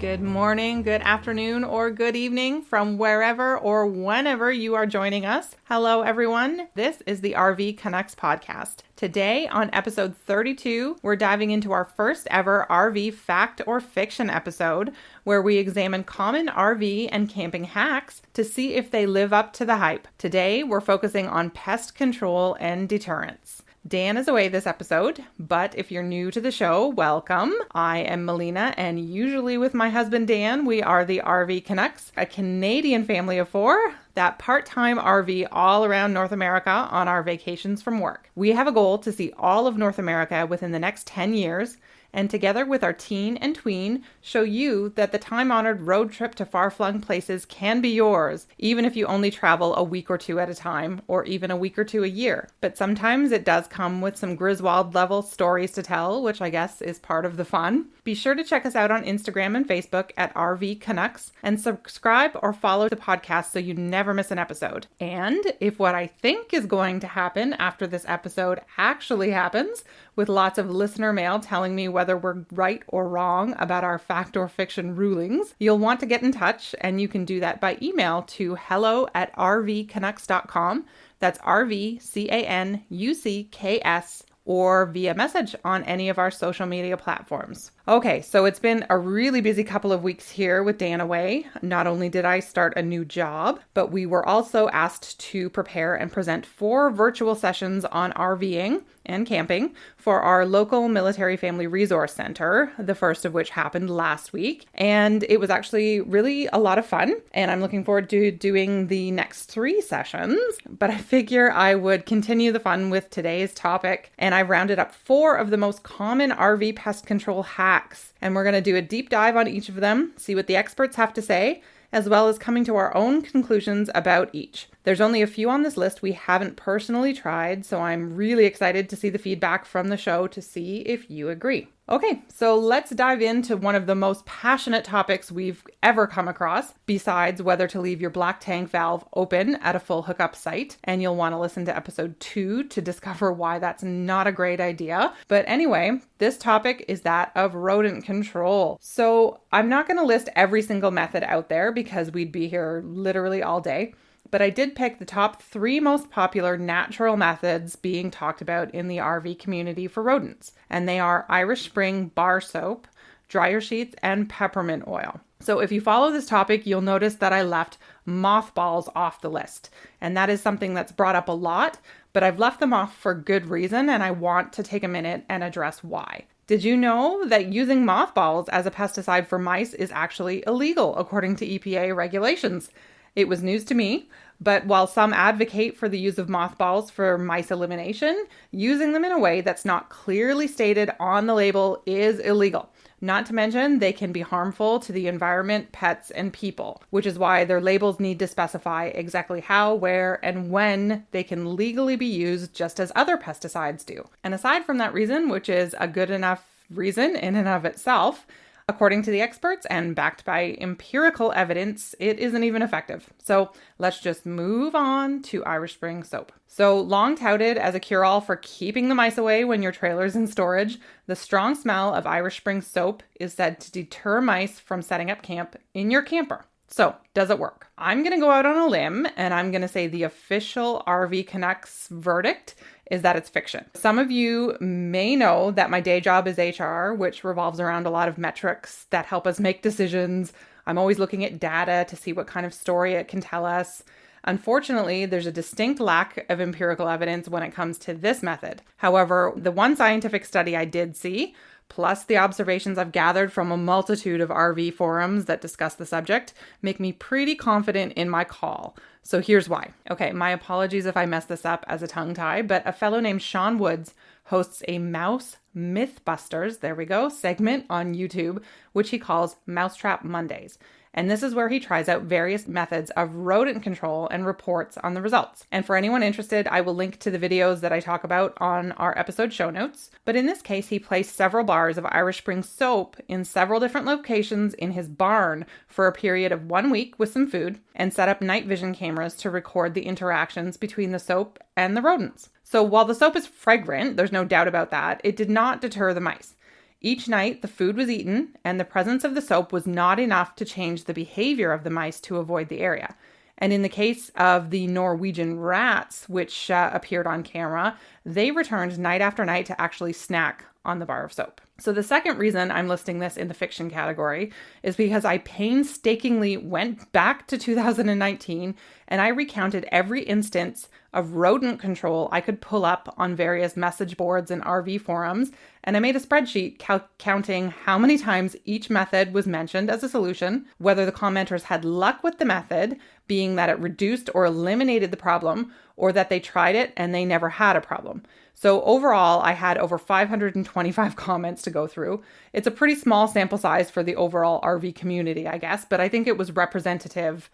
Good morning, good afternoon, or good evening from wherever or whenever you are joining us. Hello, everyone. This is the RV Connects podcast. Today, on episode 32, we're diving into our first ever RV fact or fiction episode, where we examine common RV and camping hacks to see if they live up to the hype. Today, we're focusing on pest control and deterrence. Dan is away this episode, but if you're new to the show, welcome. I am Melina, and usually with my husband Dan, we are the RV Canucks, a Canadian family of four that part-time RV all around North America on our vacations from work. We have a goal to see all of North America within the next 10 years, and together with our teen and tween, show you that the time-honored road trip to far-flung places can be yours, even if you only travel a week or two at a time, or even a week or two a year. But sometimes it does come with some Griswold-level stories to tell, which I guess is part of the fun. Be sure to check us out on Instagram and Facebook at RV Canucks, and subscribe or follow the podcast so you never miss an episode. And if what I think is going to happen after this episode actually happens, with lots of listener mail telling me whether we're right or wrong about our fact or fiction rulings, you'll want to get in touch, and you can do that by email to hello@rvcanucks.com. That's RVCANUCKS, or via message on any of our social media platforms. Okay, so it's been a really busy couple of weeks here with Dan away. Not only did I start a new job, but we were also asked to prepare and present 4 virtual sessions on RVing and camping for our local military family resource center, the first of which happened last week. And it was actually really a lot of fun, and I'm looking forward to doing the next 3 sessions. But I figure I would continue the fun with today's topic, and I've rounded up 4 of the most common RV pest control hacks. And we're going to do a deep dive on each of them, see what the experts have to say, as well as coming to our own conclusions about each. There's only a few on this list we haven't personally tried, so I'm really excited to see the feedback from the show to see if you agree. Okay, so let's dive into one of the most passionate topics we've ever come across, besides whether to leave your black tank valve open at a full hookup site. And you'll want to listen to episode 2 to discover why that's not a great idea. But anyway, this topic is that of rodent control. So I'm not going to list every single method out there because we'd be here literally all day. But I did pick the top 3 most popular natural methods being talked about in the RV community for rodents. And they are Irish Spring bar soap, dryer sheets, and peppermint oil. So if you follow this topic, you'll notice that I left moth balls off the list. And that is something that's brought up a lot, but I've left them off for good reason, and I want to take a minute and address why. Did you know that using mothballs as a pesticide for mice is actually illegal according to EPA regulations? It was news to me, but while some advocate for the use of mothballs for mice elimination, using them in a way that's not clearly stated on the label is illegal. Not to mention, they can be harmful to the environment, pets, and people, which is why their labels need to specify exactly how, where, and when they can legally be used just as other pesticides do. And aside from that reason, which is a good enough reason in and of itself, according to the experts and backed by empirical evidence, it isn't even effective. So let's just move on to Irish Spring soap. So long touted as a cure-all for keeping the mice away when your trailer's in storage, the strong smell of Irish Spring soap is said to deter mice from setting up camp in your camper. So, does it work? I'm going to go out on a limb, and I'm going to say the official RV Canucks verdict is that it's fiction. Some of you may know that my day job is HR, which revolves around a lot of metrics that help us make decisions. I'm always looking at data to see what kind of story it can tell us. Unfortunately, there's a distinct lack of empirical evidence when it comes to this method. However, the one scientific study I did see, plus the observations I've gathered from a multitude of RV forums that discuss the subject, make me pretty confident in my call. So here's why. Okay, my apologies if I mess this up as a tongue tie, but a fellow named Sean Woods hosts a Mouse Mythbusters, there we go, segment on YouTube, which he calls Mousetrap Mondays. And this is where he tries out various methods of rodent control and reports on the results. And for anyone interested, I will link to the videos that I talk about on our episode show notes. But in this case, he placed several bars of Irish Spring soap in several different locations in his barn for a period of 1 week with some food, and set up night vision cameras to record the interactions between the soap and the rodents. So while the soap is fragrant, there's no doubt about that, it did not deter the mice. Each night, the food was eaten, and the presence of the soap was not enough to change the behavior of the mice to avoid the area. And in the case of the Norwegian rats, which appeared on camera, they returned night after night to actually snack on the bar of soap. So the second reason I'm listing this in the fiction category is because I painstakingly went back to 2019 and I recounted every instance of rodent control I could pull up on various message boards and RV forums, and I made a spreadsheet counting how many times each method was mentioned as a solution, whether the commenters had luck with the method, being that it reduced or eliminated the problem, or that they tried it and they never had a problem. So overall, I had over 525 comments to go through. It's a pretty small sample size for the overall RV community, I guess, but I think it was representative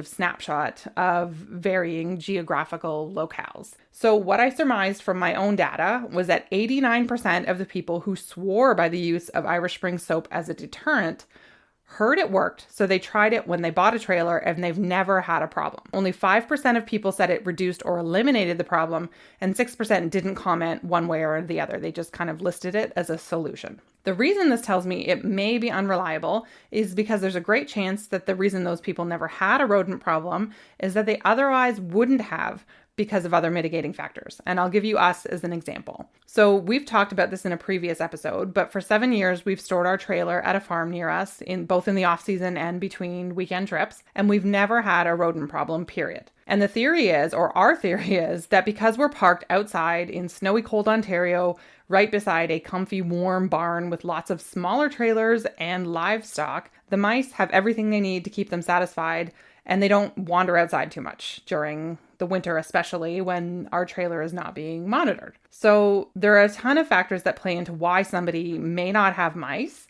snapshot of varying geographical locales. So what I surmised from my own data was that 89% of the people who swore by the use of Irish Spring soap as a deterrent heard it worked, so they tried it when they bought a trailer and they've never had a problem. Only 5% of people said it reduced or eliminated the problem, and 6% didn't comment one way or the other. They just kind of listed it as a solution. The reason this tells me it may be unreliable is because there's a great chance that the reason those people never had a rodent problem is that they otherwise wouldn't have, because of other mitigating factors. And I'll give you us as an example. So we've talked about this in a previous episode, but for 7 years, we've stored our trailer at a farm near us, both in the off season and between weekend trips, and we've never had a rodent problem, period. And the theory is, or our theory is, that because we're parked outside in snowy cold Ontario, right beside a comfy warm barn with lots of smaller trailers and livestock, the mice have everything they need to keep them satisfied, and they don't wander outside too much during the winter, especially when our trailer is not being monitored. So there are a ton of factors that play into why somebody may not have mice,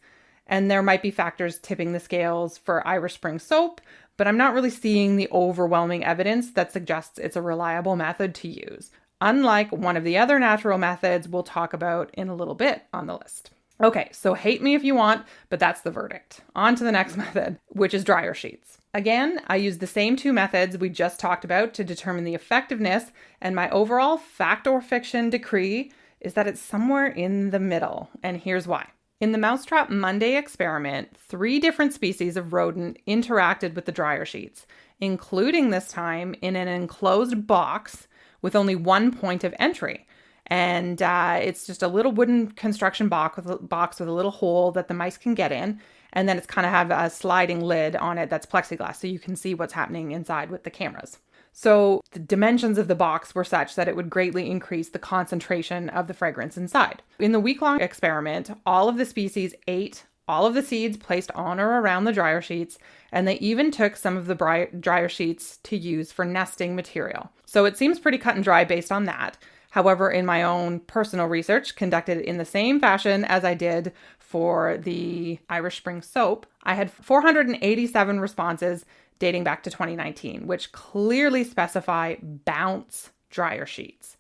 and there might be factors tipping the scales for Irish Spring soap, but I'm not really seeing the overwhelming evidence that suggests it's a reliable method to use, unlike one of the other natural methods we'll talk about in a little bit on the list. Okay, so hate me if you want, but that's the verdict. On to the next method, which is dryer sheets. Again, I used the same two methods we just talked about to determine the effectiveness, and my overall fact or fiction decree is that it's somewhere in the middle, and here's why. In the Mousetrap Monday experiment, 3 different species of rodent interacted with the dryer sheets, including this time in an enclosed box with only one point of entry. And it's just a little wooden construction box with a little hole that the mice can get in. And then it's kind of have a sliding lid on it that's plexiglass, so you can see what's happening inside with the cameras. So the dimensions of the box were such that it would greatly increase the concentration of the fragrance inside. In the week-long experiment, all of the species ate all of the seeds placed on or around the dryer sheets, and they even took some of the dryer sheets to use for nesting material. So it seems pretty cut and dry based on that. However, in my own personal research, conducted in the same fashion as I did for the Irish Spring soap, I had 487 responses dating back to 2019, which clearly specify bounce dryer sheets.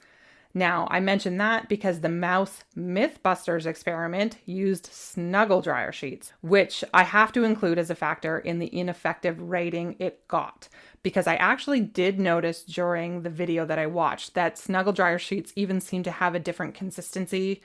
Now, I mention that because the Mouse Mythbusters experiment used snuggle dryer sheets, which I have to include as a factor in the ineffective rating it got. Because I actually did notice during the video that I watched that snuggle dryer sheets even seem to have a different consistency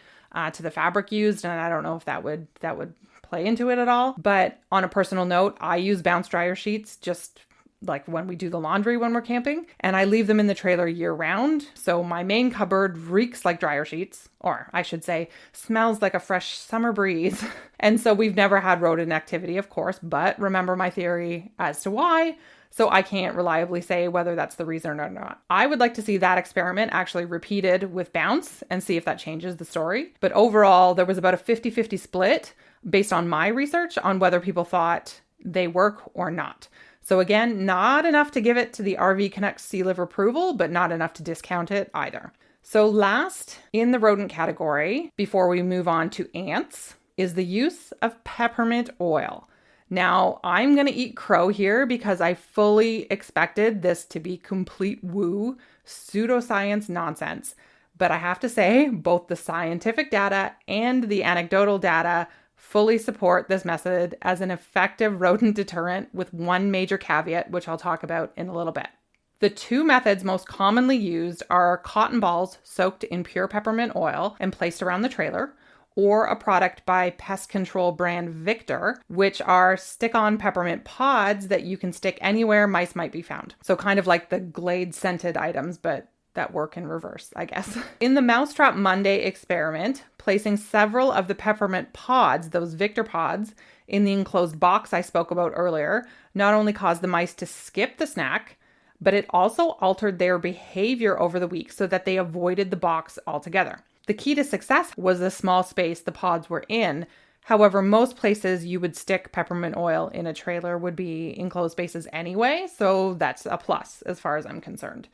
to the fabric used, and I don't know if that would play into it at all. But on a personal note, I use bounce dryer sheets just like when we do the laundry when we're camping, and I leave them in the trailer year round. So my main cupboard reeks like dryer sheets, or I should say smells like a fresh summer breeze. And so we've never had rodent activity, of course, but remember my theory as to why. So I can't reliably say whether that's the reason or not. I would like to see that experiment actually repeated with bounce and see if that changes the story. But overall, there was about a 50-50 split based on my research on whether people thought they work or not. So again, not enough to give it to the RV Connect seal of approval, but not enough to discount it either. So last in the rodent category, before we move on to ants, is the use of peppermint oil. Now, I'm going to eat crow here because I fully expected this to be complete woo, pseudoscience nonsense. But I have to say, both the scientific data and the anecdotal data fully support this method as an effective rodent deterrent, with one major caveat, which I'll talk about in a little bit. The 2 methods most commonly used are cotton balls soaked in pure peppermint oil and placed around the trailer, or a product by pest control brand Victor, which are stick-on peppermint pods that you can stick anywhere mice might be found. So kind of like the Glade scented items, but that work in reverse, I guess. In the Mousetrap Monday experiment, placing several of the peppermint pods, those Victor pods, in the enclosed box I spoke about earlier, not only caused the mice to skip the snack, but it also altered their behavior over the week so that they avoided the box altogether. The key to success was the small space the pods were in. However, most places you would stick peppermint oil in a trailer would be enclosed spaces anyway, so that's a plus as far as I'm concerned.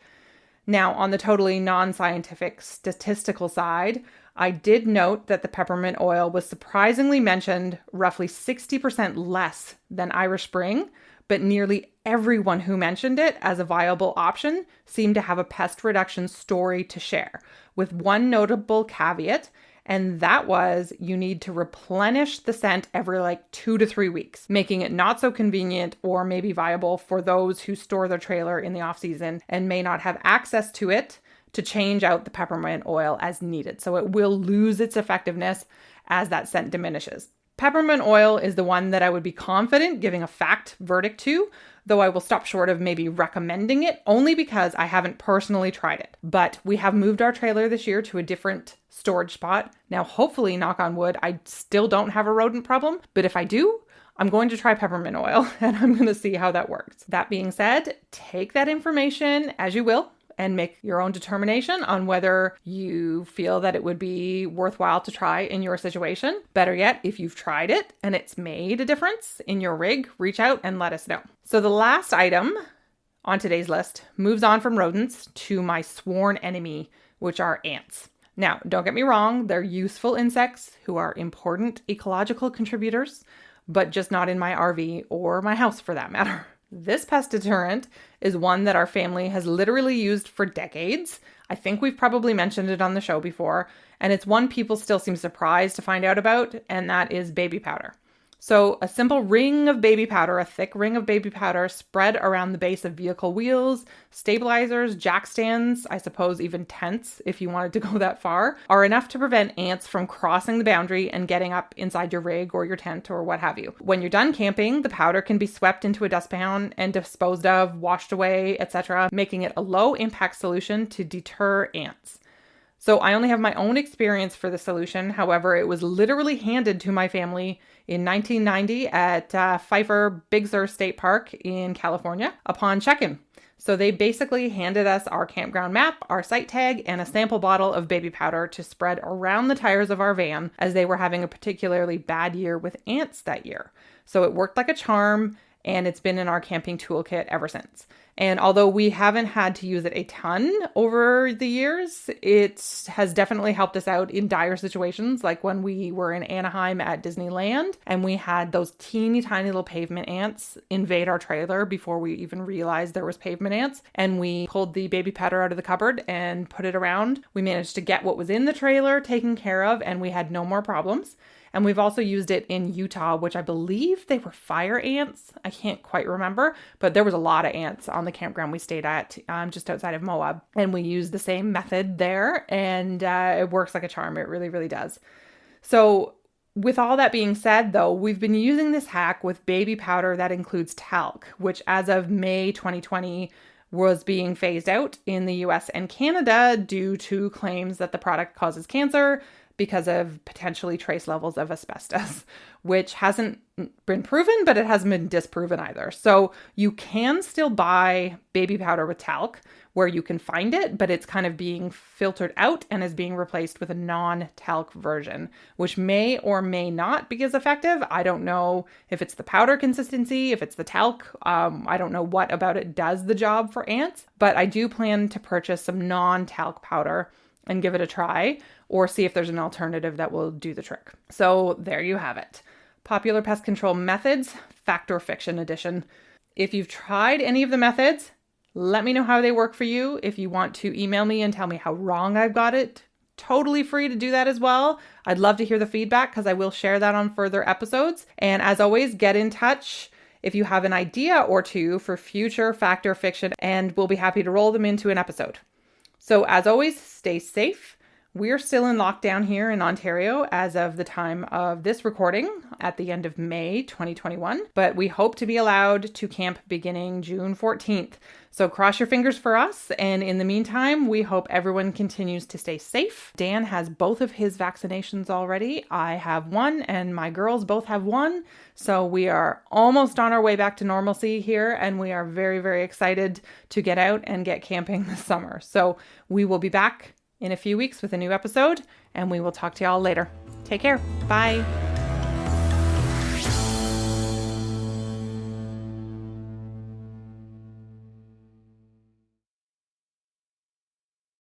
Now, on the totally non-scientific statistical side, I did note that the peppermint oil was surprisingly mentioned roughly 60% less than Irish Spring, but nearly everyone who mentioned it as a viable option seemed to have a pest reduction story to share, with one notable caveat, and that was you need to replenish the scent every 2 to 3 weeks, making it not so convenient or maybe viable for those who store their trailer in the off season and may not have access to it to change out the peppermint oil as needed. So it will lose its effectiveness as that scent diminishes. Peppermint oil is the one that I would be confident giving a fact verdict to, though I will stop short of maybe recommending it only because I haven't personally tried it. But we have moved our trailer this year to a different storage spot. Now, hopefully, knock on wood, I still don't have a rodent problem, but if I do, I'm going to try peppermint oil and I'm going to see how that works. That being said, take that information as you will and make your own determination on whether you feel that it would be worthwhile to try in your situation. Better yet, if you've tried it and it's made a difference in your rig, reach out and let us know. So the last item on today's list moves on from rodents to my sworn enemy, which are ants. Now, don't get me wrong, they're useful insects who are important ecological contributors, but just not in my RV or my house for that matter. This pest deterrent is one that our family has literally used for decades. I think we've probably mentioned it on the show before, and it's one people still seem surprised to find out about, and that is baby powder. So a simple ring of baby powder, a thick ring of baby powder spread around the base of vehicle wheels, stabilizers, jack stands, I suppose even tents, if you wanted to go that far, are enough to prevent ants from crossing the boundary and getting up inside your rig or your tent or what have you. When you're done camping, the powder can be swept into a dustpan and disposed of, washed away, etc., making it a low impact solution to deter ants. So I only have my own experience for the solution. However, it was literally handed to my family in 1990 at Pfeiffer Big Sur State Park in California upon check-in. So they basically handed us our campground map, our site tag, and a sample bottle of baby powder to spread around the tires of our van as they were having a particularly bad year with ants that year. So it worked like a charm, and it's been in our camping toolkit ever since. And although we haven't had to use it a ton over the years, it has definitely helped us out in dire situations, like when we were in Anaheim at Disneyland and we had those teeny tiny little pavement ants invade our trailer before we even realized there was pavement ants. And we pulled the baby powder out of the cupboard and put it around. We managed to get what was in the trailer taken care of, and we had no more problems. And we've also used it in Utah, which I believe they were fire ants. I can't quite remember, but there was a lot of ants on the campground we stayed at just outside of Moab. And we used the same method there, and it works like a charm. It really, really does. So with all that being said, though, we've been using this hack with baby powder that includes talc, which as of May 2020 was being phased out in the US and Canada due to claims that the product causes cancer because of potentially trace levels of asbestos, which hasn't been proven, but it hasn't been disproven either. So you can still buy baby powder with talc where you can find it, but it's kind of being filtered out and is being replaced with a non-talc version, which may or may not be as effective. I don't know if it's the powder consistency, if it's the talc. I don't know what about it does the job for ants, but I do plan to purchase some non-talc powder and give it a try, or see if there's an alternative that will do the trick. So there you have it. Popular pest control methods, fact or fiction edition. If you've tried any of the methods, let me know how they work for you. If you want to email me and tell me how wrong I've got it, totally free to do that as well. I'd love to hear the feedback because I will share that on further episodes. And as always, get in touch if you have an idea or two for future fact or fiction, and we'll be happy to roll them into an episode. So as always, stay safe. We're still in lockdown here in Ontario as of the time of this recording at the end of May 2021, but we hope to be allowed to camp beginning June 14th. So cross your fingers for us. And in the meantime, we hope everyone continues to stay safe. Dan has both of his vaccinations already. I have one and my girls both have one. So we are almost on our way back to normalcy here. And we are very, very excited to get out and get camping this summer. So we will be back in a few weeks with a new episode and we will talk to y'all later. Take care. Bye.